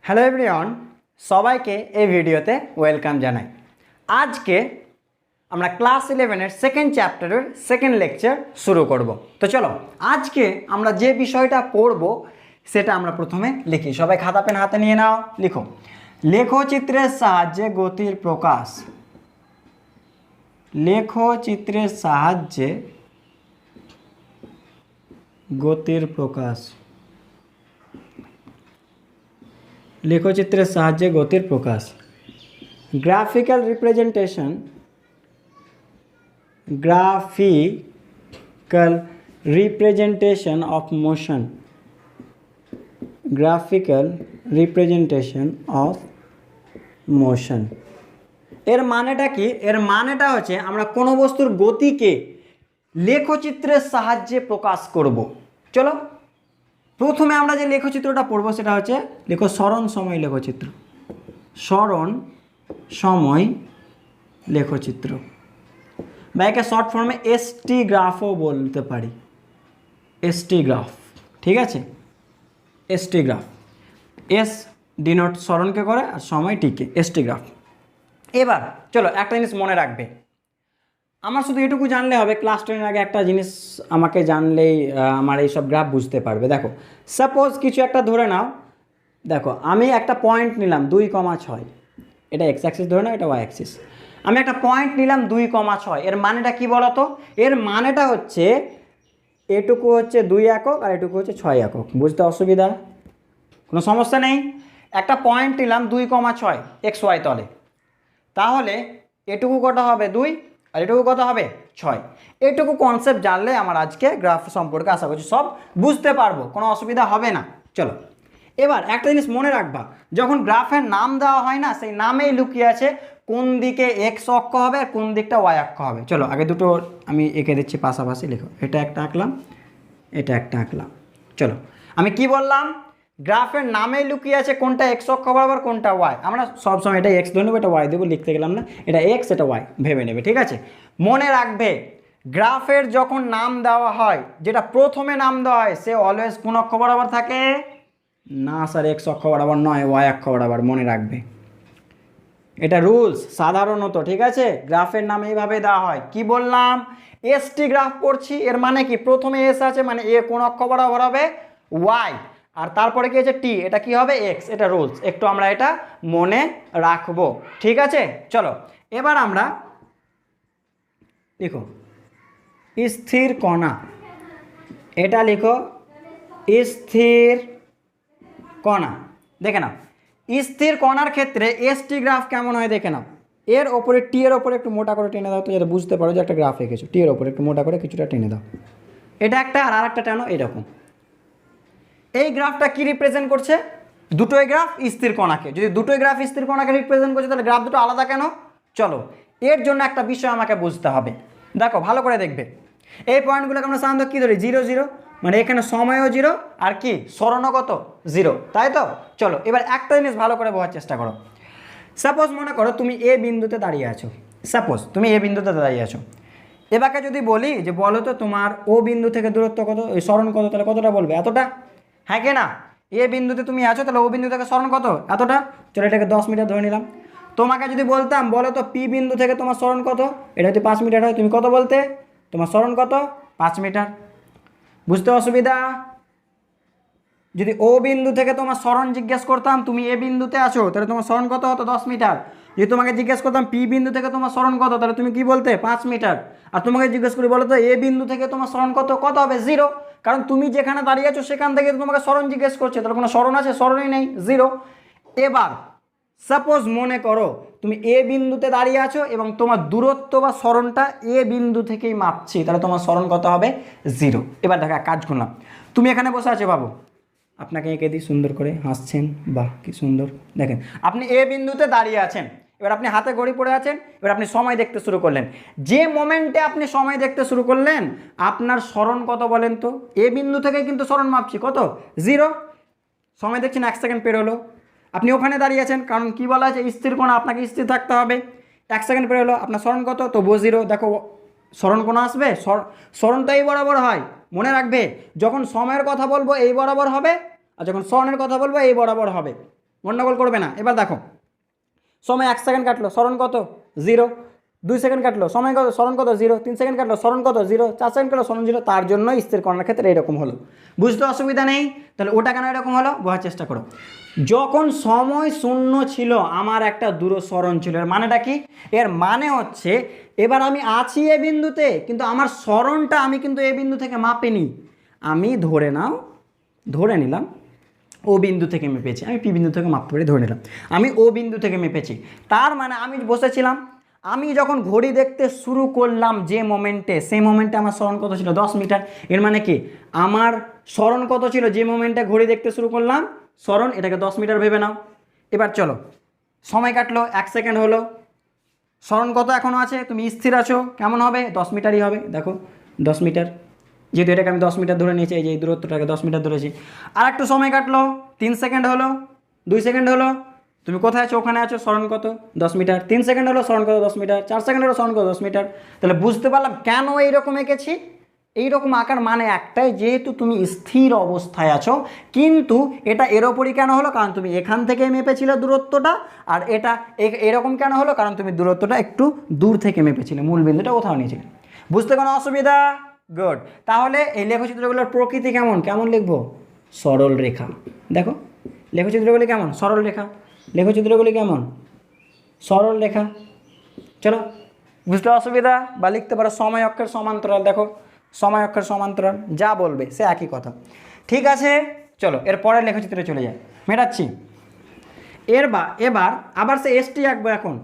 Hello everyone, সবাইকে এই ভিডিওতে ওয়েলকাম জানাই। আজকে আমরা ক্লাস 11-এর সেকেন্ড চ্যাপ্টারের সেকেন্ড লেকচার শুরু করব। তো চলো আজকে আমরা যে বিষয়টা পড়ব সেটা আমরা প্রথমে লিখি। সবাই খাতা পেন হাতে নিয়ে নাও, লিখো। লেখচিত্রের সাহায্যে গতির প্রকাশ। লেখচিত্রের সাহায্যে গতির প্রকাশ। লেখচিত্রের সাহায্যে গতির প্রকাশ। Graphical representation. Graphical representation of motion. Graphical representation of motion. এর মানেটা কি? এর মানেটা হচ্ছে আমরা কোনো বস্তুর গতিকে লেখচিত্রের সাহায্যে প্রকাশ করব। চলো প্রথমে আমরা যে লেখচিত্রটা পড়বো সেটা হচ্ছে লেখো স্মরণ সময় লেখচিত্র। স্মরণ সময় লেখচিত্র, বা একে শর্ট ফর্মে এসটি গ্রাফও বলতে পারি। এসটি গ্রাফ, ঠিক আছে? এসটি গ্রাফ, এস ডিনোট স্মরণকে করে আর সময় টিকে, এসটি গ্রাফ। এবার চলো একটা জিনিস মনে রাখবে, আমার শুধু এটুকু জানলে হবে, ক্লাস 10-এর আগে একটা জিনিস আমাকে জানলেই আমার এইসব গ্রাফ বুঝতে পারবে। দেখো সাপোজ কিছু একটা ধরে নাও, দেখো আমি একটা পয়েন্ট নিলাম 2,6, এটা এক্স অ্যাক্সিস ধরে নাও, এটা ওয়াই অ্যাক্সিস। আমি একটা পয়েন্ট নিলাম 2,6, এর মানেটা কি বলো তো? এর মানেটা হচ্ছে এটুকু হচ্ছে 2 একক আর এটুকু হচ্ছে 6 একক। বুঝতে অসুবিধা? কোনো সমস্যা নেই। একটা পয়েন্ট নিলাম 2,6 এক্স ওয়াই তলে, তাহলে এটুকু কত হবে? 2 আর এটুকু কত হবে? 6। এটুকু কনসেপ্ট জানলে আমার আজকে গ্রাফ সম্পর্কে আশা করছি সব বুঝতে পারবো, কোনো অসুবিধা হবে না। চলো এবার একটা জিনিস মনে রাখবা, যখন গ্রাফের নাম দেওয়া হয় না, সেই নামেই লুকিয়ে আছে কোন দিকে এক্স অক্ষ হবে আর কোন দিকটা ওয়াই অক্ষ হবে। চলো আগে দুটো আমি এঁকে দিচ্ছি পাশাপাশি, লিখো। এটা একটা আঁকলাম, এটা একটা আঁকলাম। চলো আমি কি বললাম? গ্রাফের নামেই লুকিয়ে আছে কোনটা এক্স অক্ষ বরাবর কোনটা ওয়াই। আমরা সবসময় এটা এক্স ধরে নেবো, এটা ওয়াই দেবো, লিখতে গেলাম না, এটা এক্স এটা ওয়াই ভেবে নেবে, ঠিক আছে? মনে রাখবে গ্রাফের যখন নাম দেওয়া হয়, যেটা প্রথমে নাম দেওয়া হয় সে অলওয়েজ কোন অক্ষ বরাবর থাকে? না স্যার, এক্স অক্ষ বরাবর নয়, ওয়াই অক্ষ বরাবর। মনে রাখবে, এটা রুলস সাধারণত, ঠিক আছে? গ্রাফের নাম এইভাবে দেওয়া হয়। কি বললাম? এসটি গ্রাফ পড়ছি, এর মানে কি? প্রথমে এস আছে মানে এ কোন অক্ষ বরাবর হবে? ওয়াই, আর তারপরে কি আছে? টি, এটা কি হবে? এক্স। এটা রুলস, একটু আমরা এটা মনে রাখবো, ঠিক আছে? চলো এবার আমরা লিখো স্থির কণা। এটা লিখো স্থির কণা। দেখে নাও স্থির কণার ক্ষেত্রে এসটি গ্রাফ কেমন হয় দেখে নাও। এর ওপরে টি এর ওপরে একটু মোটা করে টেনে দাও, তো যাতে বুঝতে পারো যে একটা গ্রাফ এঁকেছো। টি এর ওপরে একটু মোটা করে কিছুটা টেনে দাও, এটা একটা আর আরেকটা টানো এরকম। এই গ্রাফটা কি রিপ্রেজেন্ট করছে? দুটোই গ্রাফ স্থির কণাকে। যদি দুটোই গ্রাফ স্থির কণাকে রিপ্রেজেন্ট করছে তাহলে গ্রাফ দুটো আলাদা কেন? চলো এর জন্য একটা বিষয় আমাকে বুঝতে হবে। দেখো ভালো করে দেখবে, এই পয়েন্টগুলোকে আমরা সাধারণত কী ধরি? 0 0, মানে এখানে সময়ও 0 আর কি স্মরণও কত? 0, তাই তো? চলো এবার একটা জিনিস ভালো করে বোঝার চেষ্টা করো। সাপোজ মনে করো তুমি এ বিন্দুতে দাঁড়িয়ে আছো। সাপোজ তুমি এ বিন্দুতে দাঁড়িয়ে আছো। এবারকে যদি বলি যে বলো তো তোমার ও বিন্দু থেকে দূরত্ব কত, ওই স্মরণ কত, তাহলে কতটা বলবে? এতটা, হ্যাঁ কি না? এ বিন্দুতে তুমি আছো, তাহলে ও বিন্দু থেকে স্মরণ কত? এতটা। চলো এটাকে 10 মিটার ধরে নিলাম। তোমাকে যদি বলতাম বলো তো পি বিন্দু থেকে তোমার স্মরণ কত, এটা যদি 5 মিটার হয়, তুমি কত বলতে? তোমার স্মরণ কত? 5 মিটার। বুঝতে অসুবিধা? যদি ও বিন্দু থেকে তোমার স্মরণ জিজ্ঞেস করতাম, তুমি এ বিন্দুতে আছো, তাহলে তোমার স্মরণ কত হতো? 10 মিটার। যদি তোমাকে জিজ্ঞেস করতাম পি বিন্দু থেকে তোমার স্মরণ কত, তাহলে তুমি কি বলতে? 5 মিটার। আর তোমাকে জিজ্ঞেস করি বলো তো এ বিন্দু থেকে তোমার স্মরণ কত, কত হবে? 0, কারণ তুমি যেখানে দাঁড়িয়ে আছো সেখান থেকে তোমাকে স্মরণ জিজ্ঞেস করছে, তাহলে কোনো স্মরণ আছে? স্মরণই নেই, 0। এবার সাপোজ মনে করো তুমি এ বিন্দুতে দাঁড়িয়ে আছো এবং তোমার দূরত্ব বা স্মরণটা এ বিন্দু থেকেই মাপছি, তাহলে তোমার স্মরণ কত হবে? 0। এবার দেখা কাজ করলাম, তুমি এখানে বসে আছো, বাবু আপনাকে এঁকে দিই সুন্দর করে, হাসছেন, বাহ কি সুন্দর। দেখেন আপনি এ বিন্দুতে দাঁড়িয়ে আছেন, এবার আপনি হাতে ঘড়ি পড়ে আছেন, এবার আপনি সময় দেখতে শুরু করলেন। যে মোমেন্টে আপনি সময় দেখতে শুরু করলেন আপনার স্মরণ কত বলেন তো? এ বিন্দু থেকে কিন্তু স্মরণ মাপছি, কত? 0। সময় দেখছেন 1 সেকেন্ড পের হলো, আপনি ওখানে দাঁড়িয়ে আছেন, কারণ কি বলা আছে? স্থির কোণা, আপনাকে স্থির থাকতে হবে। 1 সেকেন্ড পের হলো, আপনার স্মরণ কত? তবুও 0। দেখো স্মরণ কোণ আসবে, স্মরণটা এই বরাবর হয়। মনে রাখবে যখন সময়ের কথা বলবো এই বরাবর হবে, আর যখন স্মরণের কথা বলবো এই বরাবর হবে। গন্ডগোল করবে না। এবার দেখো সময় 1 সেকেন্ড কাটলো, স্মরণ কত 0, 2 সেকেন্ড কাটলো, সময় কত, স্মরণ কত 0, 3 সেকেন্ড কাটলো, স্মরণ কত 0, 4 সেকেন্ড কাটলো, স্মরণ 0। তার জন্য স্থির কণার ক্ষেত্রে এরকম হলো। বুঝতে অসুবিধা নেই? তাহলে ওটা কেন এরকম হলো বোঝার চেষ্টা করো। যখন সময় শূন্য ছিল আমার একটা দূরস্মরণ ছিল, এর মানেটা কি? এর মানে হচ্ছে এবার আমি আছি এ বিন্দুতে, কিন্তু আমার স্মরণটা আমি কিন্তু এ বিন্দু থেকে মাপিনি। আমি ধরে নিলাম ও বিন্দু থেকে মেপেছি, আমি পি বিন্দু থেকে মাপতে পারি, ধরে নিলাম আমি ও বিন্দু থেকে মেপেছি। তার মানে আমি বসেছিলাম, আমি যখন ঘড়ি দেখতে শুরু করলাম যে মোমেন্টে, সেই মোমেন্টে আমার স্মরণ কত ছিল 10 মিটার। এর মানে কি আমার স্মরণ কত ছিল যে মোমেন্টে ঘড়ি দেখতে শুরু করলাম, স্মরণ এটাকে 10 মিটার ভেবে নাও। এবার চলো সময় কাটলো, 1 সেকেন্ড হলো, স্মরণ কত এখনও আছে, তুমি স্থির আছো, কেমন হবে 10 মিটারই হবে। দেখো 10 মিটার, যেহেতু এটাকে আমি 10 মিটার ধরে নিয়েছি, এই যে এই দূরত্বটাকে 10 মিটার ধরেছি। আর একটু সময় কাটলো, 3 সেকেন্ড হলো, 2 সেকেন্ড হলো, তুমি কোথায় আছো, ওখানে আছো, স্মরণ কত 10 মিটার। 3 সেকেন্ড হলো, স্মরণ কত 10 মিটার। 4 সেকেন্ড হলো, স্মরণ কত 10 মিটার। তাহলে বুঝতে পারলাম কেন এইরকম এঁকেছি। এইরকম আঁকার মানে একটাই, যেহেতু তুমি স্থির অবস্থায় আছো, কিন্তু এটা এর ওপরই কেন হলো, কারণ তুমি এখান থেকে মেপেছিলে দূরত্বটা। আর এটা এরকম কেন হলো, কারণ তুমি দূরত্বটা একটু দূর থেকে মেপেছিলে, মূল বিন্দুটা কোথাও নিয়েছিলে। বুঝতে কোনো অসুবিধা? গুড। তাহলে এই লেখচিত্রগুলোর প্রকৃতি কেমন লিখবো? সরল রেখা। দেখো লেখচিত্রগুলি কেমন? সরল রেখা। লেখচিত্রগুলি কেমন? সরল রেখা। চলো, বুঝতে অসুবিধা? বা লিখতে পারো সময় অক্ষের সমান্তরাল। দেখো সময় অক্ষের সমান্তরাল, যা বলবে সে একই কথা। ঠিক আছে, চলো এর পরের লেখচিত্রে চলে যায়, মেটাচ্ছি। এবার আবার সে এসটি আঁকবো এখন।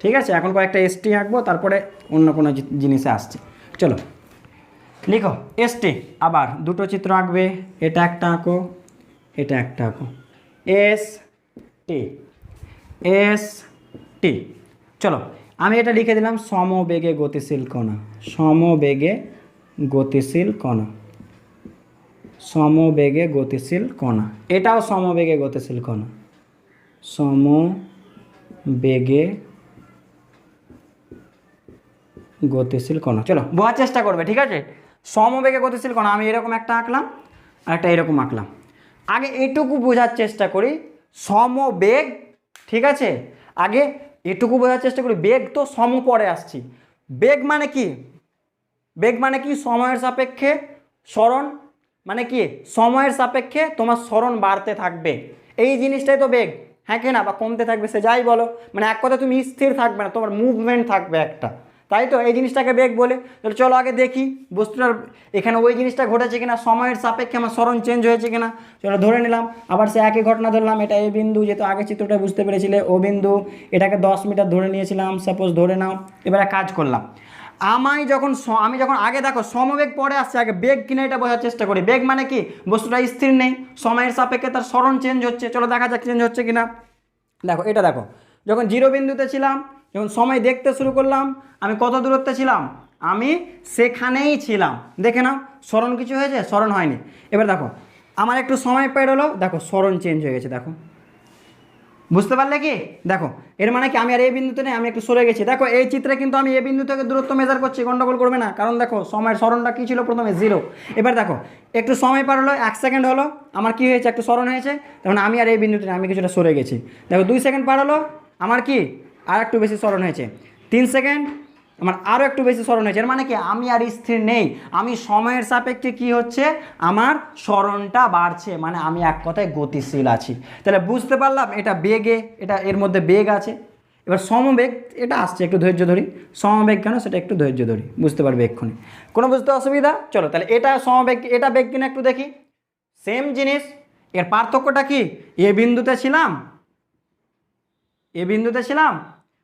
ঠিক আছে, এখন কয়েকটা এসটি আঁকবো, তারপরে অন্য কোনো জিনিসে আসছে। চলো লিখো এসটি। আবার দুটো চিত্র আঁকবে, এটা একটা আঁকো, এটা একটা আঁকো। S T. চলো আমি এটা লিখে দিলাম সমবেগে গতিশীল কণা। সমবেগে গতিশীল কণা, সমবেগে গতিশীল কণা। এটাও সমবেগে গতিশীল কণা, সমবেগে গতিশীল কণা। চলো বোঝার চেষ্টা করবে, ঠিক আছে? সমবেগে গতিশীল কণা আমি এরকম একটা আঁকলাম, আর একটা এরকম আঁকলাম। আগে এটুকু বোঝার চেষ্টা করি, সমবেগ, ঠিক আছে? আগে এটুকু বোঝার চেষ্টা করি, বেগ তো সম পরে আসছি। বেগ মানে কি? বেগ মানে কি? সময়ের সাপেক্ষে স্মরণ, মানে কি সময়ের সাপেক্ষে তোমার স্মরণ বাড়তে থাকবে, এই জিনিসটাই তো বেগ। হ্যাঁ কি না? বা কমতে থাকবে, সে যাই বলো, মানে এক কথা তুমি স্থির থাকবে না, তোমার মুভমেন্ট থাকবে একটা, তাই তো? এই জিনিসটাকে বেগ বলে। তাহলে চলো আগে দেখি বস্তুটার এখানে ওই জিনিসটা ঘটেছে কিনা, সময়ের সাপেক্ষে আমার স্মরণ চেঞ্জ হয়েছে কিনা। চলো ধরে নিলাম, আবার সে একই ঘটনা ধরলাম। এটা এ বিন্দু, যেহেতু আগে চিত্রটা বুঝতে পেরেছিলে ও বিন্দু, এটাকে 10 মিটার ধরে নিয়েছিলাম, সাপোজ ধরে নাও। এবার কাজ করলাম, আমি যখন আগে দেখো সমবেগ পরে আসছে, আগে বেগ কিনা এটা বোঝার চেষ্টা করি। বেগ মানে কি? বস্তুটা স্থির নেই, সময়ের সাপেক্ষে তার স্মরণ চেঞ্জ হচ্ছে। চলো দেখা যাক চেঞ্জ হচ্ছে কিনা। দেখো এটা দেখো, যখন 0 বিন্দুতে ছিলাম, যখন সময় দেখতে শুরু করলাম, আমি কত দূরত্বে ছিলাম? আমি সেখানেই ছিলাম। দেখে নাও স্মরণ কিছু হয়েছে? স্মরণ হয়নি। এবার দেখো আমার একটু সময় পেরোলো, দেখো স্মরণ চেঞ্জ হয়ে গেছে। দেখো বুঝতে পারলে কি? দেখো এর মানে কি আমি আর এই বিন্দুতে নেই, আমি একটু সরে গেছি। দেখো এই চিত্রে কিন্তু আমি এই বিন্দু থেকে দূরত্ব মেজার করছি, গন্ডগোল করবে না, কারণ দেখো সময়ের স্মরণটা কী ছিল প্রথমে 0। এবার দেখো একটু সময় পার হলো, 1 সেকেন্ড হলো, আমার কি হয়েছে? একটু স্মরণ হয়েছে, তখন আমি আর এই বিন্দুতে নেই, আমি কিছুটা সরে গেছি। দেখো 2 সেকেন্ড পার হলো, আমার কি আর একটু বেশি স্মরণ হয়েছে। 3 সেকেন্ড, আমার আরও একটু বেশি স্মরণ হয়েছে। এর মানে কি আমি আর স্থির নেই, আমি সময়ের সাপেক্ষে কি হচ্ছে, আমার স্মরণটা বাড়ছে, মানে আমি এক কথায় গতিশীল আছি। তাহলে বুঝতে পারলাম এটা বেগে, এটা এর মধ্যে বেগ আছে। এবার সমবেগ এটা আসছে, একটু ধৈর্য ধরি। সমবেগ কেন সেটা একটু ধৈর্য ধরি, বুঝতে পারবে এক্ষুনি, কোনো বুঝতে অসুবিধা? চলো তাহলে এটা সমবেগ, এটা বেগ কিনা একটু দেখি। সেম জিনিস, এর পার্থক্যটা কি? এ বিন্দুতে ছিলাম,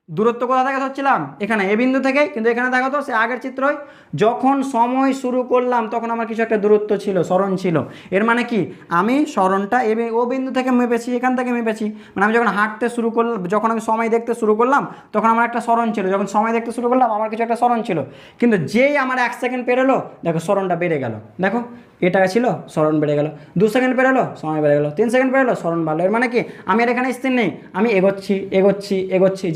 দূরত্ব কোথা থেকে ধরছিলাম? এখানে এ বিন্দু থেকেই, কিন্তু এখানে দেখো তো সে আগের চিত্রই, যখন সময় শুরু করলাম তখন আমার কিছু একটা দূরত্ব ছিল, স্মরণ ছিল। এর মানে কি আমি স্মরণটা ও বিন্দু থেকে মেপেছি, এখান থেকে মেপেছি। মানে আমি যখন হাঁটতে শুরু করলাম, যখন আমি সময় দেখতে শুরু করলাম, তখন আমার একটা স্মরণ ছিল। যখন সময় দেখতে শুরু করলাম আমার কিছু একটা স্মরণ ছিল, কিন্তু যেই আমার 1 সেকেন্ড পেরোলো, দেখো স্মরণটা বেড়ে গেল। দেখো এটা ছিল, স্মরণ বেড়ে গেল। 2 সেকেন্ড পেরোলো, সময় বেড়ে গেল। 3 সেকেন্ড পেরোলো, স্মরণ বাড়লো। এর মানে কি আমি আর এখানে স্থির নেই, আমি এগোচ্ছি।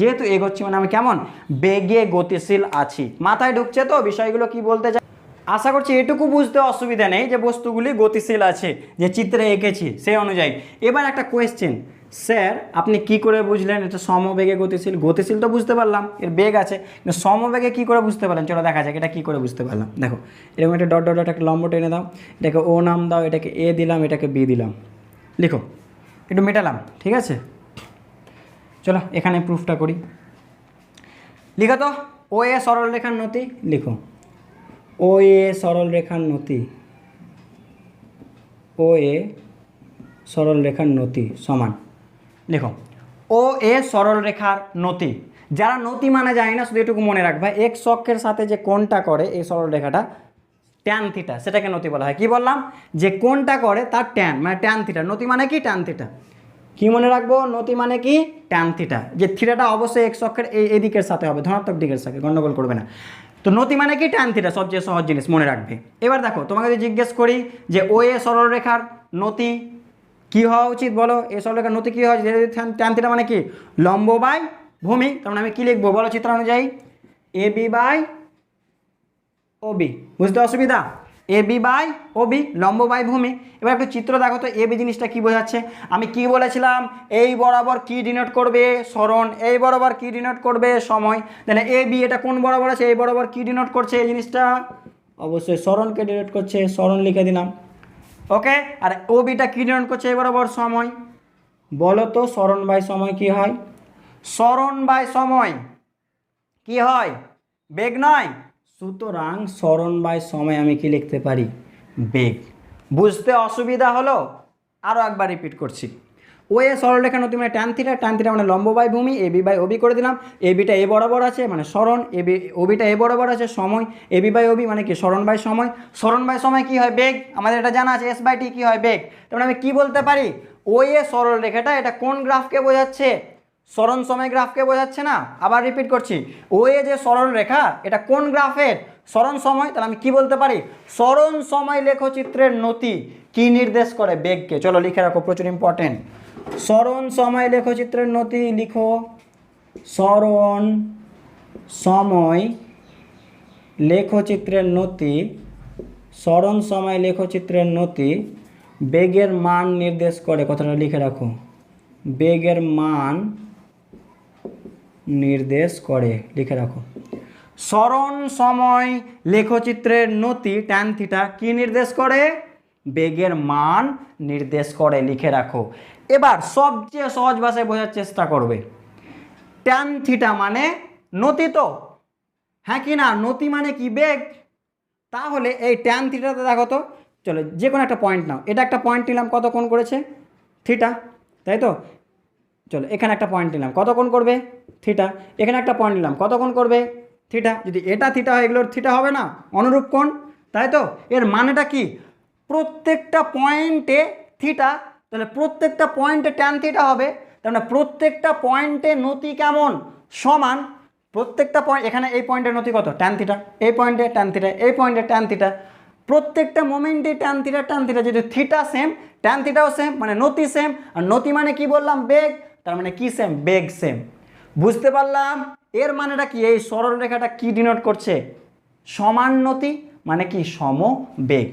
যেহেতু এগোচ্ছি মানে আমি কেমন বেগে গতিশীল আছি। মাথায় ঢুকছে তো বিষয়গুলো কি বলতে চাই? আশা করছি এটুকু বুঝতে অসুবিধা নেই যে বস্তুগুলি গতিশীল আছে, যে চিত্রে এঁকেছি সেই অনুযায়ী। এবার একটা কোয়েশ্চেন, স্যার আপনি কি করে বুঝলেন এটা সমবেগে গতিশীল? গতিশীল তো বুঝতে পারলাম, এর বেগ আছে, কিন্তু সমবেগে কি করে বুঝতে পারলেন? চলো দেখা যাক এটা কি করে বুঝতে পারলাম। দেখো এরকম একটা ডট ডট ডট একটা লম্ব টেনে দাও, এটাকে ও নাম দাও, এটাকে এ দিলাম, এটাকে বি দিলাম, লিখো, একটু মেটালাম, ঠিক আছে? চলো এখানে প্রুফটা করি। লিখো তো, ও এ সরলরেখার নতি, লিখো ও এ সরলরেখার নতি, ও এ সরলরেখার নতি সমান, লিখো ও এ সরলরেখার নতি। যারা নতি মানে যায় না শুধু এটুকু মনে রাখবা, এক্স অক্ষের সাথে যে কোণটা করে এই সরলরেখাটা ট্যান থিটা, সেটাকে নতি বলা হয়। কি বললাম? যে কোণটা করে তার ট্যান, মানে ট্যান থিটা। নতি মানে কি? Tan theta. কি মনে রাখবো? নতি মানে কি? Tan theta. যে থিটাটা অবশ্যই এক্স অক্ষের এই দিকের সাথে হবে, ধনাত্মক দিকের সাথে, গন্ডগোল করবে না। তো নতি মানে কি? ট্যান থিটা, সবচেয়ে সহজ জিনিস মনে রাখবে। এবার দেখো তোমাকে যদি জিজ্ঞেস করি যে ও এ সরলরেখার নতি কি হওয়া উচিত বলো? এই সরলরেখার নতি কি হয়? ট্যান থিটা মানে কি? লম্ব বাই ভূমি। তার মানে আমি কি লিখবো বলো চিত্র অনুযায়ী? A B by O B. বুঝতে অসুবিধা? A B by O B, লম্ব বাই ভূমি। এবার একটু চিত্র দেখো তো, এ বি জিনিসটা কি বোঝাচ্ছে? আমি কি বলেছিলাম? এই বরাবর কি ডিনোট করবে? সরণ। এই বরাবর কি ডিনোট করবে? সময়। তাহলে এ বি এটা কোন বরাবর আছে? এই বরাবর কি ডিনোট করছে? এই জিনিসটা অবশ্যই সরণকে ডিনোট করছে, সরণ লিখে দিলাম। ওকে, আর ও বিটা কি ডিনোট করছে? এই বরাবর সময়। বলো তো সরণ বাই সময় কি হয়? সরণ বাই সময় কি হয়? বেগ নয়? সুতরাং সরণ বাই সময় আমি কি লিখতে পারি? বেগ। বুঝতে অসুবিধা হলো? আরও একবার রিপিট করছি। ও এ সরলরেখা নতি মানে ট্যান থিটা, ট্যান থিটা মানে লম্ব বাই ভূমি, A B by O B করে দিলাম। এ বিটা এ বরাবর আছে মানে সরণ, এ বি ও বিটা এ বরাবর আছে সময়, A B by O B মানে কি? সরণ বাই সময়। সরণ বাই সময় কি হয়? বেগ। আমাদের এটা জানা আছে, এস বাই টি কি হয়? বেগ। তার মানে আমি কি বলতে পারি? ও এ সরলরেখাটা এটা কোন গ্রাফকে বোঝাচ্ছে? সরণ সময় গ্রাফকে বোঝাচ্ছে না? আবার রিপিট করছি, ও এ যে সরল রেখা এটা কোন গ্রাফের? সরণ সময়। তাহলে আমি কি বলতে পারি? সরণ সময় লেখচিত্রের নতি কি নির্দেশ করে? বেগকে। চলো লিখে রাখো, প্রচুর ইম্পর্টেন্ট। সরণ সময় লেখচিত্রের নতি লিখো, সরণ সময় লেখচিত্রের নতি, সরণ সময় লেখচিত্রের নতি বেগের মান নির্দেশ করে। কথাটা লিখে রাখো, বেগের মান নির্দেশ করে, লিখে রাখো। সরণ সময় লেখচিত্রের নতি ট্যান থিটা কি নির্দেশ করে? বেগের মান নির্দেশ করে, লিখে রাখো। এবার সবচেয়ে সহজ ভাষায় বোঝার চেষ্টা করবে। ট্যান থিটা মানে নতি তো, হ্যাঁ কি না? নতি মানে কি? বেগ। তাহলে এই ট্যান থিটাতে দেখো তো, চলো যে কোনো একটা পয়েন্ট নাও, এটা একটা পয়েন্ট নিলাম, কত কোণ করেছে? থিটা, তাই তো? চলো এখানে একটা পয়েন্ট নিলাম, কত কোণ করবে? থিটা। এখানে একটা পয়েন্ট নিলাম, কত কোণ করবে? থিটা। যদি এটা থিটা হয় এগুলোর থিটা হবে না? অনুরূপ কোণ, তাই তো? এর মানেটা কি? প্রত্যেকটা পয়েন্টে থিটা, তাহলে প্রত্যেকটা পয়েন্টে ট্যান থিটা হবে। তার মানে প্রত্যেকটা পয়েন্টে নতি কেমন? সমান। প্রত্যেকটা পয়েন্ট, এখানে এই পয়েন্টের নতি কত? Tan theta. এই পয়েন্টে ট্যান থিটা, এই পয়েন্টে ট্যান থিটা। প্রত্যেকটা মোমেন্টে ট্যান থিটা, ট্যান থিটা। যদি থিটা সেম, ট্যান থিটাও সেম, মানে নতি সেম। আর নতি মানে কি বললাম? বেগ। তার মানে কি সেম? বেগ সেম। বুঝতে পারলাম? এর মানেটা কি? এই সরল রেখাটা কি ডিনোট করছে? সমান নতি, মানে কি? সম বেগ।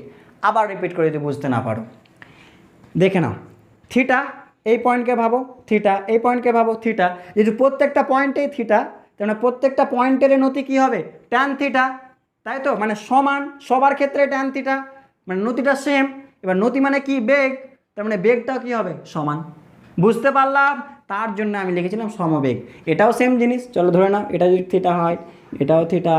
আবার রিপিট করে যদি বুঝতে না পারো, দেখে নাও। থিটা এই পয়েন্টকে ভাবো, থিটা এই পয়েন্টকে ভাবো, থিটা। যদি প্রত্যেকটা পয়েন্টেই থিটা, তার মানে প্রত্যেকটা পয়েন্টের নতি কি হবে? ট্যান থিটা, তাই তো? মানে সমান, সবার ক্ষেত্রে ট্যান থিটা, মানে নতিটা সেম। এবার নতি মানে কি? বেগ। তার মানে বেগটাও কি হবে? সমান। বুঝতে পারলাম? তার জন্য আমি লিখেছিলাম সমবেগ। এটাও সেম জিনিস। চলো ধরে নাও এটা যদি থিটা হয়, এটাও থিটা,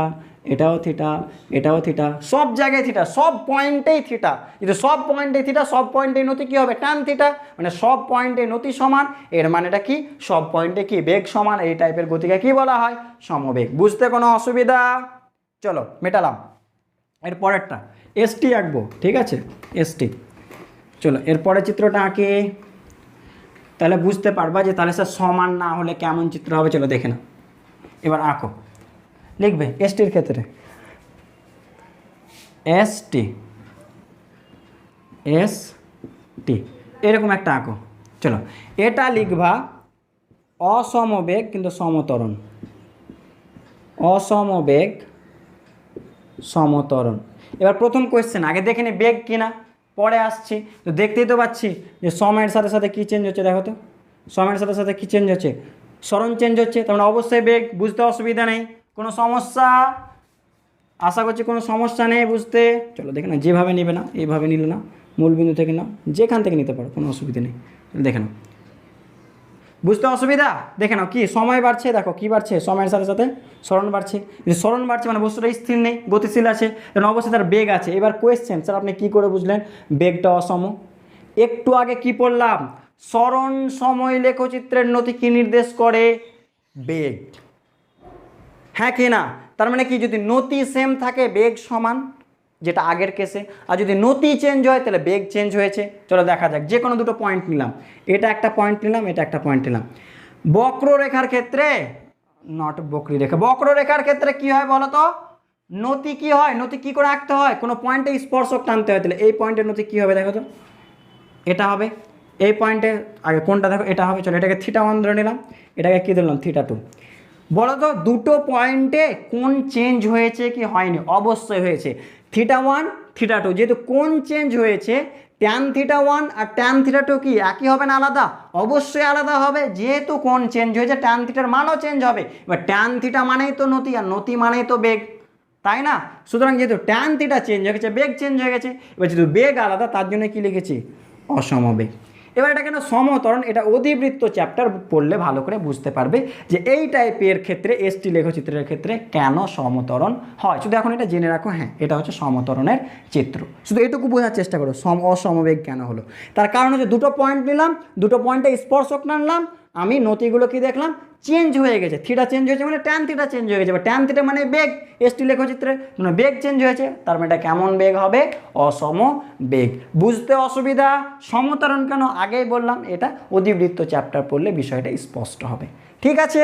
এটাও থিটা, এটাও থিটা, সব জায়গায় থিটা, সব পয়েন্টেই থিটা। যদি সব পয়েন্টে থিটা, সব পয়েন্টে নতি কী হবে? Tan theta. মানে সব পয়েন্টে নতি সমান। এর মানেটা কি? সব পয়েন্টে কি? বেগ সমান। এই টাইপের গতিকে কি বলা হয়? সমবেগ। বুঝতে কোনো অসুবিধা? চলো মেটালাম। এর পরেরটা এসটি আঁকবো, ঠিক আছে? এসটি। চলো এরপরের চিত্রটা আঁকি, তাহলে বুঝতে পারবা যে তাহলে স্যার সমান না হলে কেমন চিত্র হবে। চলো দেখে নাও। এবার আঁকো, লিখবে এসটির ক্ষেত্রে এসটি, এসটি এরকম একটা আঁকো। চলো এটা লিখবা অসমবেগ কিন্তু সমতরণ, অসমবেগ সমতরণ। এবার প্রথম কোয়েশ্চেন আগে দেখে নি বেগ কিনা, পরে আসছি। তো দেখতেই তো পাচ্ছি যে সময়ের সাথে সাথে কী চেঞ্জ হচ্ছে। দেখো তো, সময়ের সাথে সাথে কী চেঞ্জ হচ্ছে, সরণ চেঞ্জ হচ্ছে, তার মানে অবশ্যই বেগ। বুঝতে অসুবিধা নেই, কোনো সমস্যা, আশা করছি কোনো সমস্যা নেই বুঝতে। চলো দেখে না, যেভাবে নেবে না, এইভাবে নিলে না, মূলবিন্দু থেকে না, যেখান থেকে নিতে পারো, কোনো অসুবিধা নেই। দেখে নাও, বুঝতে অসুবিধা? দেখে নাও কি সময় বাড়ছে, দেখো কি বাড়ছে, সময়ের সাথে সাথে সরণ বাড়ছে। যদি সরণ বাড়ছে মানে বস্তুটা স্থির নেই, গতিশীল আছে, কারণ অবশ্যই তার বেগ আছে। এবার কোয়েশ্চেন, স্যার আপনি কী করে বুঝলেন বেগটা অসম? একটু আগে কি পড়লাম, সরণ সময় লেখচিত্রের নতি কি নির্দেশ করে? বেগ। হ্যাঁ কি না? তার মানে কি, যদি নতি সেম থাকে বেগ সমান, যেটা আগের কেসে, আর যদি নতি চেঞ্জ হয় তাহলে বেগ চেঞ্জ হয়েছে। চলো দেখা যাক, যে কোনো দুটো পয়েন্ট নিলাম, এটা একটা পয়েন্ট নিলাম, এটা একটা পয়েন্ট নিলাম। বক্ররেখার ক্ষেত্রে, নট বক্রী রেখা, বক্ররেখার ক্ষেত্রে কি হয় বলো তো? নতি কি হয়, নতি কি করে আঁকতে হয়? কোনো পয়েন্টে স্পর্শক টানতে হয়, তাহলে এই পয়েন্টের নতি কি হবে দেখো তো, এটা হবে। এই পয়েন্টে আগে কোনটা দেখো, এটা হবে। চলো এটাকে θ1 ধরে নিলাম, এটাকে কী ধরলাম, θ2। বলো তো দুটো পয়েন্টে কোন চেঞ্জ হয়েছে কি হয়নি? অবশ্যই হয়েছে, θ1 θ2। যেহেতু কোন চেঞ্জ হয়েছে, ট্যান θ1 আর ট্যান θ2 কি একই হবে না আলাদা? অবশ্যই আলাদা হবে। যেহেতু কোন চেঞ্জ হয়েছে, ট্যান থিটার মানও চেঞ্জ হবে। এবার ট্যান থিটা মানেই তো নতি, আর নতি মানেই তো বেগ, তাই না? সুতরাং যেহেতু ট্যান থিটা চেঞ্জ হয়ে গেছে, বেগ চেঞ্জ হয়ে গেছে। এবার যেহেতু বেগ আলাদা, তার জন্য কি লিখেছি, অসমবেগ। এবার এটা কেন সমতরণ, এটা অধিবৃত্ত চ্যাপ্টার পড়লে ভালো করে বুঝতে পারবে যে এই টাইপের ক্ষেত্রে এসটি লেখচিত্রের ক্ষেত্রে কেন সমতরণ হয়। শুধু এখন এটা জেনে রাখো, হ্যাঁ এটা হচ্ছে সমতরণের চিত্র। শুধু এটুকু বোঝার চেষ্টা করো অসমবেগ কেন হলো। তার কারণ হচ্ছে দুটো পয়েন্ট নিলাম, দুটো পয়েন্টে স্পর্শক টানলাম, আমি নতিগুলো কি দেখলাম, চেঞ্জ হয়ে গেছে। থিটা চেঞ্জ হয়েছে মানে ট্যান থিটা চেঞ্জ হয়ে গেছে, বা ট্যান থিটা মানে বেগ। এসটি লেখচিত্রে মানে বেগ চেঞ্জ হয়েছে, তার মানে এটা কেমন বেগ হবে, অসম বেগ। বুঝতে অসুবিধা? সমতরণ কেন আগেই বললাম, এটা অধিবৃত্ত চ্যাপ্টার পড়লে বিষয়টা স্পষ্ট হবে। ঠিক আছে,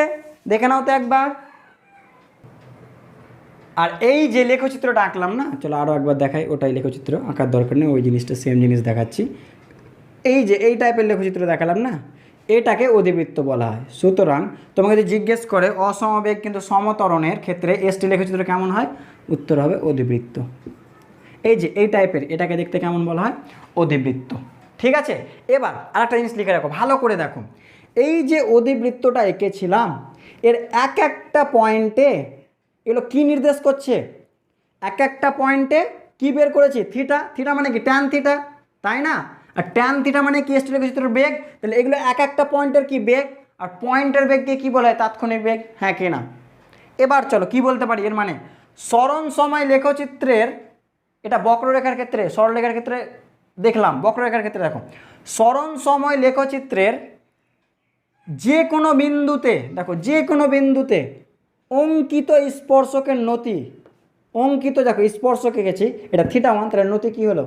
দেখে নাও তো একবার। আর এই যে লেখচিত্রটা আঁকলাম না, চলো আরও একবার দেখাই, ওটাই লেখচিত্র আঁকার দরকার নেই, ওই জিনিসটা সেম জিনিস দেখাচ্ছি। এই যে এই টাইপের লেখচিত্র দেখালাম না, এটাকে অধিবৃত্ত বলা হয়। সুতরাং তোমাকে যদি জিজ্ঞেস করে অসমবেগ কিন্তু সমতরণের ক্ষেত্রে এসটি লেখচিত্র কেমন হয়, উত্তর হবে অধিবৃত্ত। এই যে এই টাইপের, এটাকে দেখতে কেমন বলা হয়, অধিবৃত্ত। ঠিক আছে, এবার আরেকটা জিনিস লিখে রাখো, ভালো করে দেখো। এই যে অধিবৃত্তটা এঁকেছিলাম, এর এক একটা পয়েন্টে এগুলো কি নির্দেশ করছে, এক একটা পয়েন্টে কি বের করেছি, থিটা। থিটা মানে কি, ট্যান থিটা, তাই না? আর ট্যান থিটা মানে কি, এসটি লেখচিত্রের বেগ। তাহলে এগুলো এক একটা পয়েন্টের কি বেগ, আর পয়েন্টের বেগকে কি বলা হয়, তাৎক্ষণিক বেগ। হ্যাঁ কি না? এবার চলো কি বলতে পারি, এর মানে সরণ সময় লেখচিত্রের, এটা বক্ররেখার ক্ষেত্রে, সরলরেখার ক্ষেত্রে দেখলাম, বক্ররেখার ক্ষেত্রে দেখো, সরণ সময় লেখচিত্রের যে কোনো বিন্দুতে, দেখো যে কোনো বিন্দুতে অঙ্কিত স্পর্শকের নতি, অঙ্কিত দেখো স্পর্শক এঁকেছি, এটা θ1, তাহলে নতি কী হলো,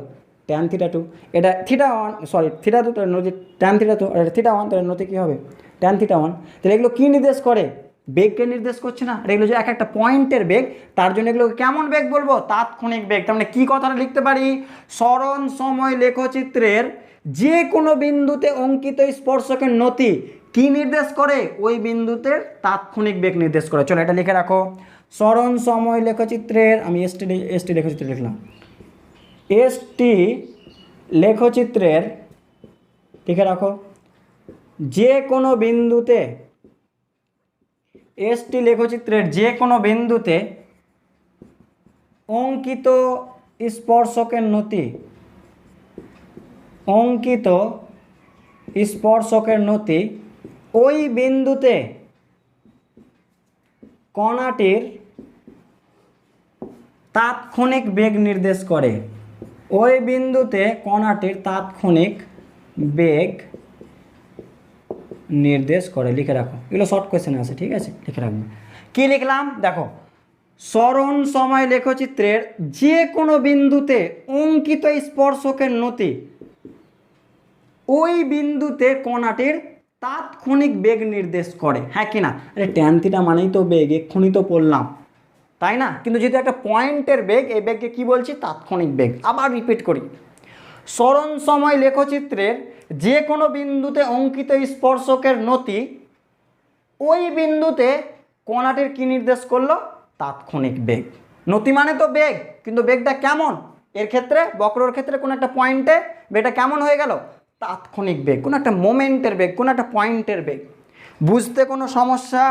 ট্যান θ2। এটা θ1 সরি θ2, তাহলে নতি ট্যান θ2, আর এটা θ1, তাহলে নতি কী হবে, ট্যান θ1। তাহলে এগুলো কী নির্দেশ করে, বেগকে নির্দেশ করছে না? আর এগুলো যে এক একটা পয়েন্টের বেগ, তার জন্য এগুলোকে কেমন বেগ বলবো, তাৎক্ষণিক বেগ। তার মানে কী কথাটা লিখতে পারি, সরণ সময় লেখচিত্রের যে কোনো বিন্দুতে অঙ্কিত স্পর্শকের নতি কি নির্দেশ করে, ওই বিন্দুতে তাৎক্ষণিক বেগ নির্দেশ করে। চলো এটা লিখে রাখো, সরণ সময় লেখচিত্রের, আমি এসটি লেখচিত্র লিখলাম, এসটি লেখচিত্রের, লিখে রাখো, যে কোনো বিন্দুতে, এসটি লেখচিত্রের যে কোনো বিন্দুতে অঙ্কিত স্পর্শকের নতি, অঙ্কিত স্পর্শকের নতি ওই বিন্দুতে কণাটির তাৎক্ষণিক বেগ নির্দেশ করে, ওই বিন্দুতে কণাটির তাৎক্ষণিক বেগ নির্দেশ করে। লিখে রাখো, এগুলো শর্ট কোয়েশ্চেন আছে, ঠিক আছে, লিখে রাখবে। কী লিখলাম দেখো, সরণ সময় লেখচিত্রের যে কোনো বিন্দুতে অঙ্কিত স্পর্শকের নতি ওই বিন্দুতে কণাটির তাৎক্ষণিক বেগ নির্দেশ করে। হ্যাঁ কি না? আরে ট্যান থিটা মানেই তো বেগ, এক্ষুনি তো পড়লাম, তাই না? কিন্তু যেহেতু একটা পয়েন্টের বেগ, এই বেগকে কী বলছি, তাৎক্ষণিক বেগ। আবার রিপিট করি, সরণ সময় লেখচিত্রের যে কোনো বিন্দুতে অঙ্কিত স্পর্শকের নতি ওই বিন্দুতে কণাটির কী নির্দেশ করলো, তাৎক্ষণিক বেগ। নতি মানে তো বেগ, কিন্তু বেগটা কেমন, এর ক্ষেত্রে বক্রর ক্ষেত্রে কোনো একটা পয়েন্টে বেগটা কেমন হয়ে গেল, তাৎক্ষণিক বেগ, কোনো একটা মোমেন্টের বেগ, কোনো একটা পয়েন্টের বেগ। বুঝতে কোনো সমস্যা?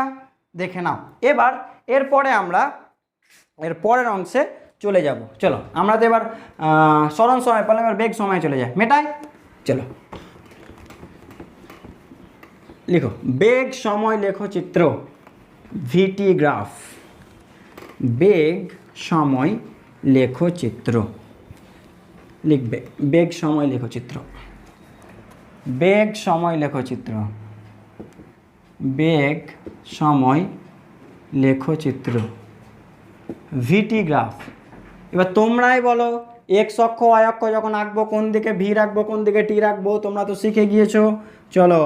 দেখে নাও। এবার এরপরে আমরা এর পরের অংশে চলে যাব। চলো আমরা তো এবার স্মরণ সময় পেলাম, এবার বেগ সময় চলে যায়, মেটাই। চলো লিখো বেগ সময় লেখচিত্র, ভিটি গ্রাফ। বেগ সময় লেখচিত্র লিখবে, বেগ সময় লেখচিত্র, বেগ সময় লেখচিত্র, বেগ সময় লেখচিত্র, ভিটি গ্রাফ। এবার তোমরাই বলো এক্স অক্ষ ওয়াই অক্ষ যখন আঁকবো কোন দিকে ভি রাখবো কোন দিকে টি রাখবো, তোমরা তো শিখে গিয়েছো। চলো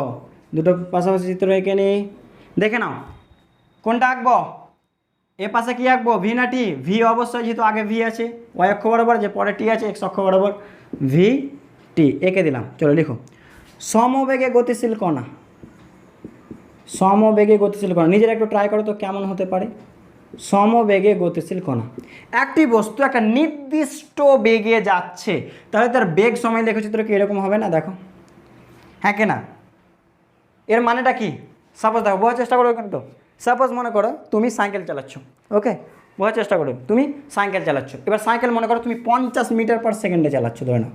দুটো পাশাপাশি চিত্র এঁকে নিই, দেখে নাও কোনটা আঁকবো। এ পাশে কি আঁকবো, ভি না টি? ভি অবশ্যই, যেহেতু আগে ভি আছে, ওয়াই অক্ষ বরাবর, যে পরে টি আছে এক্স অক্ষ বরাবর, ভি টি এঁকে দিলাম। চলো লিখো সমবেগে গতিশীল কণা, সমবেগে গতিশীল কণা। নিজেরা একটু ট্রাই করো তো কেমন হতে পারে। সমবেগে গতিশীল কণা, একটি বস্তু একটা নির্দিষ্ট বেগে যাচ্ছে, তাহলে তার বেগ সময় লেখচিত্র কি এরকম হবে না? দেখো, হ্যাঁ কে না? এর মানেটা কি? সাপোজ দেখো, বোঝার চেষ্টা করো কিন্তু। সাপোজ মনে করো তুমি সাইকেল চালাচ্ছ, ওকে, বোঝার চেষ্টা করো, তুমি সাইকেল চালাচ্ছ। এবার সাইকেল মনে করো তুমি 50 মিটার পার সেকেন্ডে চালাচ্ছ, ধরে নাও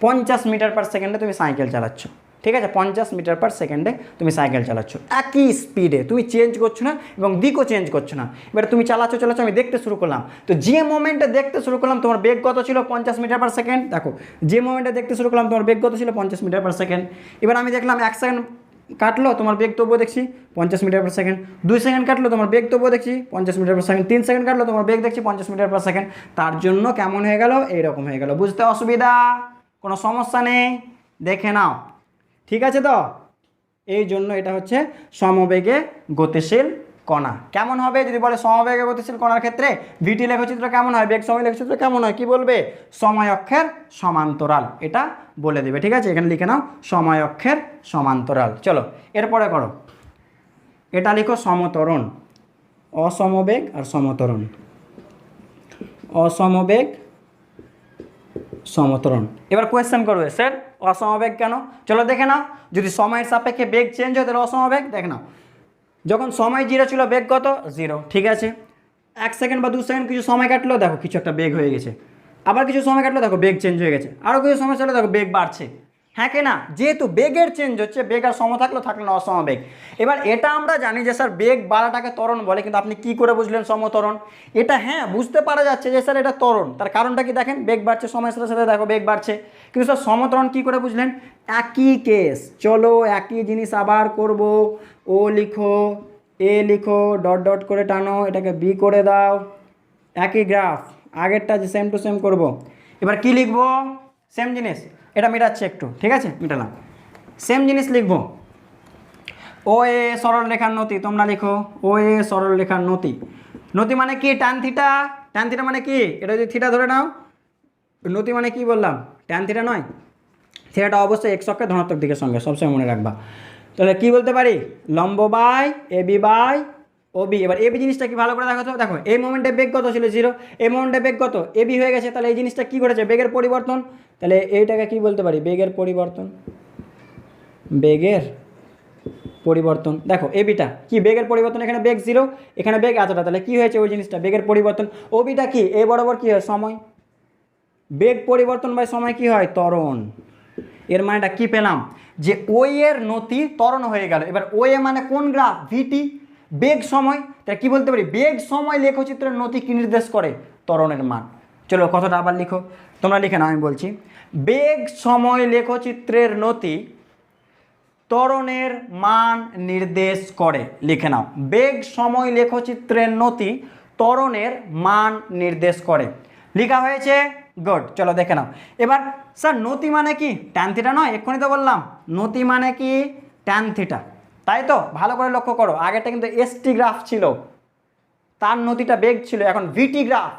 50 মিটার পার সেকেন্ডে তুমি সাইকেল চালাচ্ছ, ঠিক আছে? 50 মিটার পার সেকেন্ডে তুমি সাইকেল চালাচ্ছ, একই স্পিডে, তুমি চেঞ্জ করছো না এবং দিকও চেঞ্জ করছো না। এবার তুমি চালাচ্ছ, আমি দেখতে শুরু করলাম, তো যে মোমেন্টে দেখতে শুরু করলাম তোমার বেগ কত ছিল? 50 মিটার পার সেকেন্ড। দেখো যে মোমেন্টে দেখতে শুরু করলাম তোমার বেগ কত ছিল? 50 মিটার পার সেকেন্ড। এবার আমি দেখলাম 1 সেকেন্ড কাটলো, তোমার বেগ তবুও দেখছি 50 মিটার পার সেকেন্ড। 2 সেকেন্ড কাটলো, তোমার বেগ তবুও দেখছি 50 মিটার পার সেকেন্ড। 3 সেকেন্ড কাটলো, তোমার বেগ দেখছি 50 মিটার পার সেকেন্ড। তার জন্য কেমন হয়ে গেল? এইরকম হয়ে গেল। বুঝতে অসুবিধা? কোনো সমস্যা নেই? দেখে নাও, ঠিক আছে তো? এই জন্য এটা হচ্ছে সমবেগে গতিশীল কণা। কেমন হবে যদি বলে সমবেগে গতিশীল কণার ক্ষেত্রে ভিটি লেখচিত্র কেমন হয়, বেগ সময় লেখচিত্র কেমন হয়, কি বলবে? সময় অক্ষের সমান্তরাল, এটা বলে দেবে, ঠিক আছে? এখানে লিখে নাও সময় অক্ষের সমান্তরাল। চলো এরপরে করো, এটা লিখো সমতরণ, অসমবেগ আর সমতরণ, অসমবেগ সমতরণ। এবার কোয়েশ্চেন করবে, স্যার অসমবেগ কেন? চলো দেখে নাও, যদি সময়ের সাপেক্ষে বেগ চেঞ্জ হয় তাহলে অসমবেগ। দেখে নাও, যখন সময় 0 ছিল বেগ কত? 0, ঠিক আছে? 1 সেকেন্ড বা 2 সেকেন্ড কিছু সময় কাটলো, দেখো কিছু একটা বেগ হয়ে গেছে। আবার কিছু সময় কাটলো, দেখো বেগ চেঞ্জ হয়ে গেছে। আরও কিছু সময় চলে, দেখো বেগ বাড়ছে, হ্যাঁ কি না? যেহেতু বেগের চেঞ্জ হচ্ছে, বেগ আর সম থাকলো, থাকলো না অসমবেগ। এবার এটা আমরা জানি যে স্যার বেগ বাড়াটাকে ত্বরণ বলে, কিন্তু আপনি কি করে বুঝলেন সমতরণ? এটা হ্যাঁ বুঝতে পারা যাচ্ছে যে স্যার এটা ত্বরণ, তার কারণটা কি দেখেন, বেগ বাড়ছে, সময়ের সাথে সাথে দেখো বেগ বাড়ছে। কিন্তু স্যার সমতরণ কি করে বুঝলেন? একই কেস, চলো একই জিনিস আবার করব। ও লিখো, এ লিখো, ডট ডট করে টানো, এটাকে বি করে দাও, একই গ্রাফ, আগেরটা যে সেম টু সেম করব। এবার কি লিখবো? সেম জিনিস, এটা মেটাচ্ছে একটু, ঠিক আছে, মেটালাম। সেম জিনিস লিখবো, ও এ সরল রেখার নতি, তোমরা লিখো ও এ সরল রেখার নতি। নতি মানে কি? Tan theta. ট্যান থিটা মানে কি? এটা যদি থিটা ধরে নাও, নতি মানে কি বললাম? ট্যান থিটা নয়, থিটাটা অবশ্যই এক্স অক্ষের ধনাত্মক দিকের সঙ্গে, সবসময় মনে রাখবা। তাহলে কি বলতে পারি? লম্ব বাই এবি বাই ওবি। এবার এবি জিনিসটা কি ভালো করে দেখো তো। দেখো এই মোমেন্টে বেগ কত ছিল? 0। এই মোমেন্টে বেগ কত? এবি হয়ে গেছে। তাহলে এই জিনিসটা কি করেছে? বেগের পরিবর্তন। তাহলে এইটাকে কি বলতে পারি? বেগের পরিবর্তন, বেগের পরিবর্তন। দেখো এবিটা কি? বেগের পরিবর্তন। এখানে বেগ 0, এখানে বেগ এতটা, তাহলে কি হয়েছে? ওই জিনিসটা বেগের পরিবর্তন। ওবিটা কি? এ বরাবর কি হয়? সময়। বেগ পরিবর্তন বাই সময় কি হয়? ত্বরণ। এর মানেটা কি পেলাম? যে ওই এর নতি ত্বরণ হয়ে গেল। এবার ও এ মানে কোন গ্রাফ? ভিটি, বেগ সময়। তাই কি বলতে পারি? বেগ সময় লেখচিত্রের নতি কি নির্দেশ করে? ত্বরণের মান। চলো কথাটা আবার লিখো, তোমরা লিখে নাও, আমি বলছি। বেগ সময় লেখচিত্রের নতি ত্বরণের মান নির্দেশ করে। লিখে নাও, বেগ সময় লেখচিত্রের নতি ত্বরণের মান নির্দেশ করে। লেখা হয়েছে? গুড। চলো দেখে নাও। এবার স্যার নতি মানে কি? ট্যান থিটা নয়? এক্ষুনি তো বললাম নতি মানে কি? ট্যান থিটা, তাই তো? ভালো করে লক্ষ্য করো, আগেরটা কিন্তু এসটি গ্রাফ ছিল, তার নতিটা বেগ ছিল। এখন ভিটি গ্রাফ,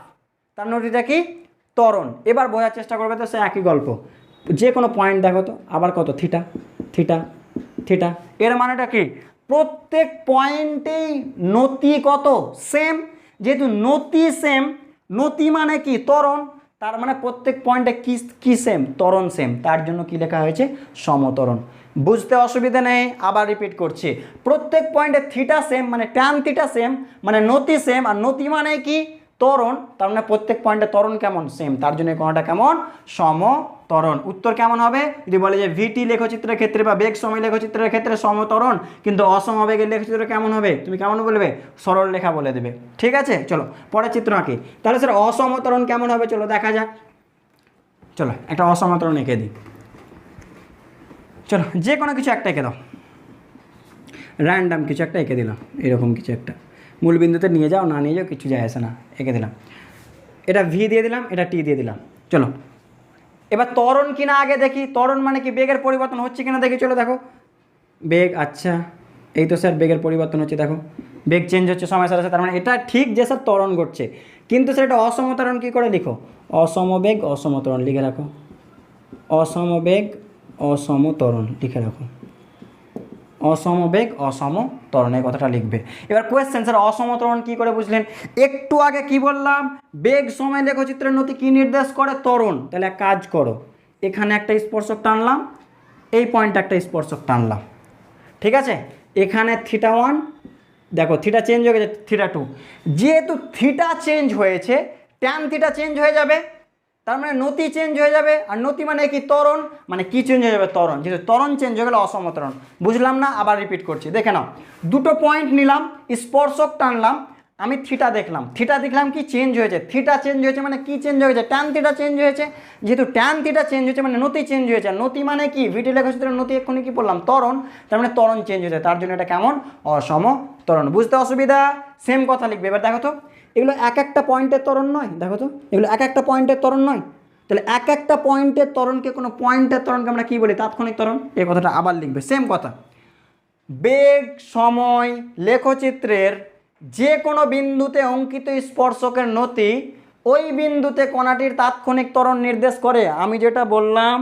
তার নতিটা কি? ত্বরণ। এবার বোঝার চেষ্টা করবে তো সে একই গল্প, যে কোনো পয়েন্ট দেখো তো, আবার কত? Theta theta theta. এর মানেটা কি? প্রত্যেক পয়েন্টেই নতি কত? সেম। যেহেতু নতি সেম, নতি মানে কি? ত্বরণ। তার মানে প্রত্যেক পয়েন্টে কি কি সেম, ত্বরণ সেম, তার জন্য কি লেখা হয়েছে সমত্বরণ। বুঝতে অসুবিধা নেই, আবার রিপিট করছি, প্রত্যেক পয়েন্টে থিটা সেম মানে ট্যান থিটা সেম মানে নতি সেম, আর নতি মানে কি ত্বরণ, তার মানে প্রত্যেক পয়েন্টে ত্বরণ কেমন সেম, তার জন্য কোণটা কেমন সমত্বরণ। উত্তর কেমন হবে যদি বলে যে ভিটি লেখচিত্রের ক্ষেত্রে বা বেগ সময় লেখচিত্রের ক্ষেত্রে সমত্বরণ, কিন্তু অসমবেগের লেখচিত্র কেমন হবে, তুমি কেমন বলবে সরল রেখা বলে দেবে। ঠিক আছে, চলো পরের চিত্র আঁকি। তাহলে স্যার অসমত্বরণ কেমন হবে চলো দেখা যাক। চলো একটা অসমত্বরণ এঁকে দিই, চলো যে কোনো কিছু একটা এঁকে দাও, র্যান্ডাম কিছু একটা এঁকে দিলাম, এরকম কিছু একটা, মূলবিন্দুতে নিয়ে যাও না নিয়ে যাও কিছু যায় আসে না, এঁকে দিলাম। এটা ভি দিয়ে দিলাম, এটা টি দিয়ে দিলাম। চলো এবার ত্বরণ কিনা আগে দেখি, ত্বরণ মানে কি বেগের পরিবর্তন হচ্ছে কিনা দেখি। চলো দেখো বেগ, আচ্ছা এই তো স্যার বেগের পরিবর্তন হচ্ছে, দেখো বেগ চেঞ্জ হচ্ছে সময়ের সাথে সাথে, তার মানে এটা ঠিক যে স্যার ত্বরণ ঘটছে, কিন্তু স্যার এটা অসমত্বরণ কী করে লিখো, অসমবেগ অসমত্বরণ লিখে রাখো, অসমবেগ অসমত্বরণ লিখে রাখো, অসমবেগ অসমত্বরণ এই কথাটা লিখবে। এবার কোয়েশ্চেন স্যার অসমত্বরণ কী করে বুঝলেন, একটু আগে কি বললাম বেগ সময় লেখচিত্রের নতি কী নির্দেশ করে ত্বরণ, তাহলে এক কাজ করো এখানে একটা স্পর্শক টানলাম, এই পয়েন্টে একটা স্পর্শক টানলাম, ঠিক আছে, এখানে থিটা 1 দেখো থিটা চেঞ্জ হয়ে গেছে থিটা 2, যেহেতু থিটা চেঞ্জ হয়েছে ট্যান থিটা চেঞ্জ হয়ে যাবে, তার মানে নতি চেঞ্জ হয়ে যাবে, আর নতি মানে কি ত্বরণ, মানে কি চেঞ্জ হয়ে যাবে ত্বরণ, যেহেতু ত্বরণ চেঞ্জ হয়ে গেলে অসমত্বরণ। বুঝলাম না, আবার রিপিট করছি দেখে নাও, দুটো পয়েন্ট নিলাম স্পর্শক টানলাম, আমি থিটা দেখলাম, থিটা দেখলাম কি চেঞ্জ হয়েছে, থিটা চেঞ্জ হয়েছে মানে কি চেঞ্জ হয়েছে, ট্যান থিটা চেঞ্জ হয়েছে, যেহেতু ট্যান থিটা চেঞ্জ হয়েছে মানে নতি চেঞ্জ হয়েছে, নতি মানে কি ভিটি লেখচিত্রের নতি এক্ষুনি কি বললাম ত্বরণ, তার মানে ত্বরণ চেঞ্জ হয়েছে, তার জন্য এটা কেমন অসমত্বরণ। বুঝতে অসুবিধা, সেম কথা লিখবে। এবার দেখো তো এগুলো এক একটা পয়েন্টের ত্বরণ নয়, দেখো তো এগুলো এক একটা পয়েন্টের ত্বরণ নয়, তাহলে এক একটা পয়েন্টের ত্বরণকে কোনো পয়েন্টের ত্বরণকে আমরা কী বলি তাৎক্ষণিক ত্বরণ, এই কথাটা আবার লিখবে সেম কথা। বেগ সময় লেখচিত্রের যে কোনো বিন্দুতে অঙ্কিত স্পর্শকের নতি ওই বিন্দুতে কণাটির তাৎক্ষণিক ত্বরণ নির্দেশ করে। আমি যেটা বললাম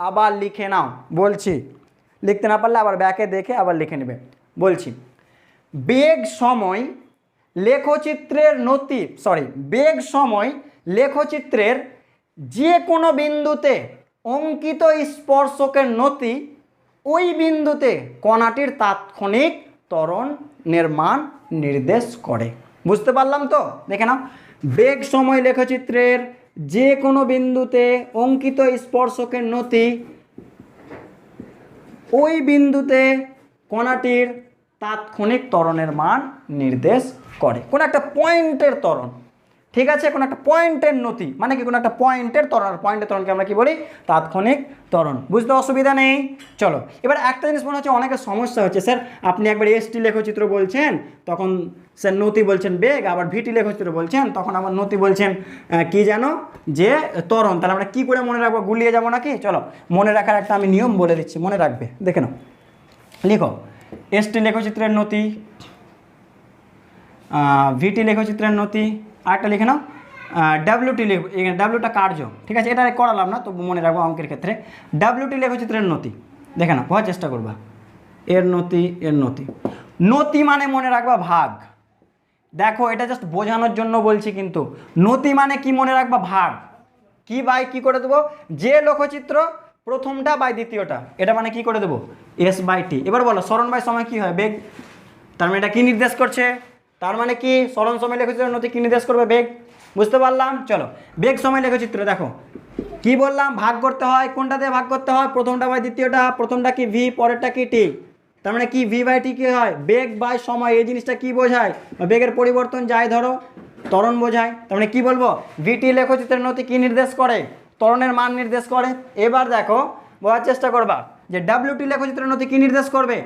আবার লিখে নাও, বলছি লিখতে না পারলে আবার ব্যাকে দেখে আবার লিখে নেবে। বলছি বেগ সময় লেখচিত্রের নতি বেগ সময় লেখচিত্রের যে কোনো বিন্দুতে অঙ্কিত স্পর্শকের নতি ওই বিন্দুতে কণাটির তাৎক্ষণিক ত্বরণ নির্মাণ নির্দেশ করে। বুঝতে পারলাম তো, দেখে নাও বেগ সময় লেখচিত্রের যে কোনো বিন্দুতে অঙ্কিত স্পর্শকের নতি ওই বিন্দুতে কণাটির তাৎক্ষণিক ত্বরণের মান নির্দেশ করে, কোনো একটা পয়েন্টের ত্বরণ, ঠিক আছে, কোনো একটা পয়েন্টের নতি মানে কি কোনো একটা পয়েন্টের ত্বরণ, পয়েন্টের ত্বরণকে আমরা কি বলি তাৎক্ষণিক ত্বরণ। বুঝতে অসুবিধা নেই। চলো এবার একটা জিনিস মনে হচ্ছে অনেকের সমস্যা হচ্ছে, স্যার আপনি একবার এসটি লেখচিত্র বলছেন তখন স্যার নতি বলছেন বেগ, আবার ভিটি লেখচিত্র বলছেন তখন আবার নতি বলছেন কি জানো যে ত্বরণ, তাহলে আমরা কী করে মনে রাখবো, গুলিয়ে যাবো নাকি? চলো মনে রাখার একটা আমি নিয়ম বলে দিচ্ছি, মনে রাখবে, দেখে নাও, লিখো এসটি লেখচিত্রের নতি, ভিটি লেখচিত্রের নতি, আরেকটা লিখে নাও ডাব্লিউটি, ডাব্লিউটা কার্য, ঠিক আছে, এটা করালাম না তবু মনে রাখবো অঙ্কের ক্ষেত্রে, ডাব্লিউটি লেখচিত্রের নতি, দেখে নাও বোঝার চেষ্টা করবা, এর নতি এর নতি, নতি মানে মনে রাখবা ভাগ, দেখো এটা জাস্ট বোঝানোর জন্য বলছি, কিন্তু নতি মানে কি মনে রাখবা ভাগ, কি বাই কি করে দেবো, যে লেখচিত্র প্রথমটা বাই দ্বিতীয়টা, এটা মানে কি করে দেবো এস বাই টি। এবার বলো সরণ বাই সময় কি হয় বেগ, তার মানে এটা কি নির্দেশ করছে, তার মানে কি সরণ সময় লেখচিত্রের নতি কি নির্দেশ করবে বেগ। বুঝতে পারলাম, চলো বেগ সময় লেখচিত্র দেখো কি বললাম ভাগ করতে হয়, কোনটা দিয়ে ভাগ করতে হয়, প্রথমটা বাই দ্বিতীয়টা, প্রথমটা কি ভি পরেরটা কি টি, তার মানে কি ভি বাই টি কি হয় বেগ বাই সময়, এই জিনিসটা কি বোঝায়, বেগের পরিবর্তন যায় ধরো ত্বরণ বোঝায়, তার মানে কি বলবো ভিটি লেখচিত্রের নতি কি নির্দেশ করে ত্বরণের মান নির্দেশ করে। এবার দেখো বোঝার চেষ্টা করবা যে ডাব্লিউটি লেখচিত্রের নতি কি নির্দেশ করবে,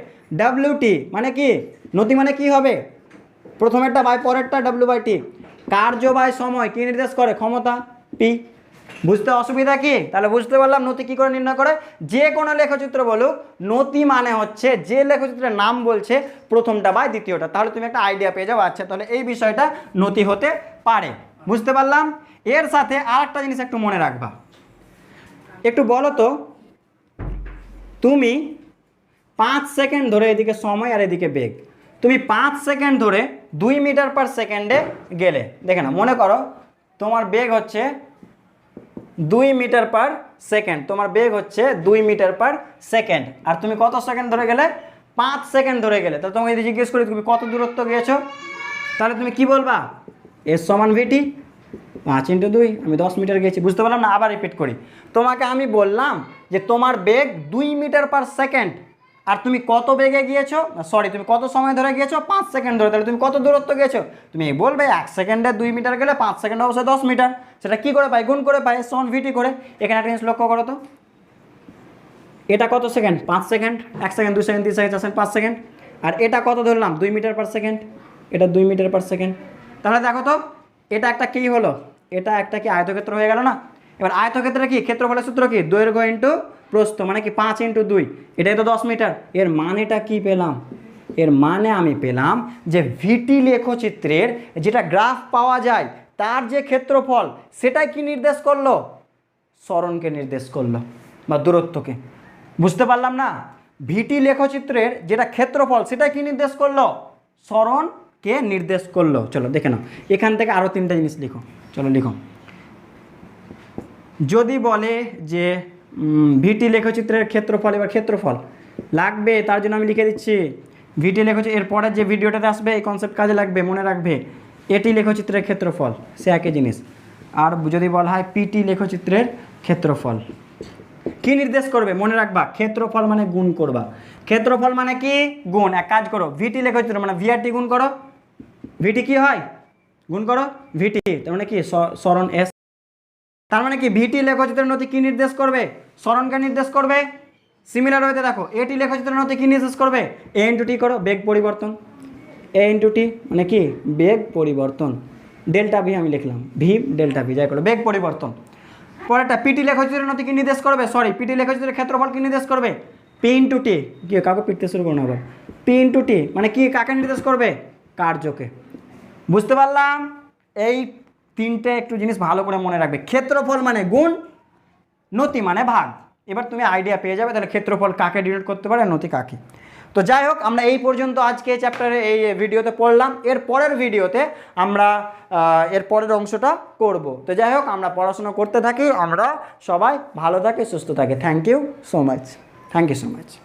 ডাব্লিউটি মানে কি নতি মানে কি হবে প্রথমেরটা বাই পরেরটা ডাব্লিউ বাই টি, কার্য বাই সময় কি নির্দেশ করে ক্ষমতা পি। বুঝতে অসুবিধা কি, তাহলে বুঝতে পারলাম নতি কি করে নির্ণয় করে, যে কোনো লেখচিত্র বলুক নতি মানে হচ্ছে যে লেখচিত্রের নাম বলছে প্রথমটা বাই দ্বিতীয়টা, তাহলে তুমি একটা আইডিয়া পেয়ে যাও, আচ্ছা তাহলে এই বিষয়টা নতি হতে পারে। বুঝতে পারলাম। এর সাথে আর একটা জিনিস একটু মনে রাখবা, একটু বলো তো তুমি 5 সেকেন্ড ধরে এদিকে সময় আর এদিকে বেগ, তুমি 5 সেকেন্ড ধরে 2 মিটার পার সেকেন্ডে গেলে, দেখে না মনে করো তোমার বেগ হচ্ছে 2 মিটার পার সেকেন্ড, তোমার বেগ হচ্ছে 2 মিটার পার সেকেন্ড, আর তুমি কত সেকেন্ড ধরে গেলে? 5 সেকেন্ড ধরে গেলে। তাহলে তোমাকে যদি জিজ্ঞেস করি তুমি কত দূরত্ব গিয়েছো, তাহলে তুমি কি বলবা? এস সমান ভিটি, 5 × 2, আমি 10 মিটার গিয়েছি। বুঝতে পারলাম না? আবার রিপিট করি, তোমাকে আমি বললাম যে তোমার বেগ 2 মিটার পার সেকেন্ড, আর তুমি কত বেগে গিয়েছো, সরি তুমি কত সময় ধরে গিয়েছো? 5 সেকেন্ড ধরে। তাহলে তুমি কত দূরত্ব গিয়েছো? তুমি বলবে 1 সেকেন্ডে 2 মিটার গেলে 5 সেকেন্ড অবশ্যই 10 মিটার। সেটা কি করে পাই? গুণ করে পাই, এস সমান ভিটি করে। এখানে একটা জিনিস লক্ষ্য করো তো, এটা কত second? 5 second. 1 second, 2 second, 3 second, 4 second, 5 second. আর এটা কত ধরলাম? 2 মিটার পার সেকেন্ড। এটা 2 মিটার পার সেকেন্ড। তাহলে দেখো তো, এটা একটা কী হলো? এটা একটা কি আয়তক্ষেত্র হয়ে গেল না? এবার আয়তক্ষেত্রে কি ক্ষেত্রফলের সূত্র কি? দৈর্ঘ্য ইন্টু প্রস্থ, মানে কি 5 × 2, এটাই তো 10 মিটার। এর মানেটা কি পেলাম? এর মানে আমি পেলাম যে ভিটি লেখচিত্রের যেটা গ্রাফ পাওয়া যায় তার যে ক্ষেত্রফল, সেটাই কি নির্দেশ করলো? সরণকে নির্দেশ করলো বা দূরত্বকে। বুঝতে পারলাম না? ভিটি লেখচিত্রের যেটা ক্ষেত্রফল সেটা কি নির্দেশ করলো? সরণকে নির্দেশ করলো। চলো দেখে নাও, এখান থেকে আরও 3টা জিনিস লিখো। চলো লিখো। যদি বলে যে ভিটি লেখচিত্রের ক্ষেত্রফল, এবার ক্ষেত্রফল লাগবে, তার জন্য আমি লিখে দিচ্ছি ভিটি লেখচিত্র। এরপরে যে ভিডিওটাতে আসবে এই কনসেপ্ট কাজে লাগবে, মনে রাখবে। এটি লেখচিত্রের ক্ষেত্রফল, সে একই জিনিস। আর যদি বলা হয় পিটি লেখচিত্রের ক্ষেত্রফল, কি নির্দেশ করবে? মনে রাখবা, ক্ষেত্রফল মানে গুণ করবা। ক্ষেত্রফল মানে কি? গুণ। এক কাজ করো, ভিটি লেখচিত্র মানে ভিআরটি গুণ করো। ভিটি কি হয়? গুণ করো ভিটি, তার মানে কি সরণ এস। তার মানে কি ভিটি লেখচিত্রের নতি কি নির্দেশ করবে? সরণকে নির্দেশ করবে। সিমিলার হইতে দেখো, এটি লেখচিত্রের নতি কি নির্দেশ করবে? এ × টি করো, বেগ পরিবর্তন। এ × টি মানে কি? বেগ পরিবর্তন। ডেল্টা ভি আমি লিখলাম, ভি ডেল্টা ভি, যাই করো বেগ পরিবর্তন। পরেরটা পিটি লেখচিত্রের নতি কি নির্দেশ করবে? সরি, পিটি লেখচিত্রের ক্ষেত্রফল কি নির্দেশ করবে? পি × টি। কি কাউকে পিটতে শুরু করো না আবার। পি × টি মানে কি? কাকে নির্দেশ করবে? কার্যকে। বুঝতে পারলাম? এই 3টে একটু জিনিস ভালো করে মনে রাখবে। ক্ষেত্রফল মানে গুণ, নতি মানে ভাগ। এবার তুমি আইডিয়া পেয়ে যাবে তাহলে ক্ষেত্রফল কাকে ডিনোট করতে পারে, নতি কাকে। তো যাই হোক, আমরা এই পর্যন্ত আজকে এই চ্যাপ্টারে এই ভিডিওতে পড়লাম। এর পরের ভিডিওতে আমরা এর পরের অংশটা করব। তো যাই হোক, আমরা পড়াশোনা করতে থাকি, আমরা সবাই ভালো থাকি, সুস্থ থাকি। Thank you so much.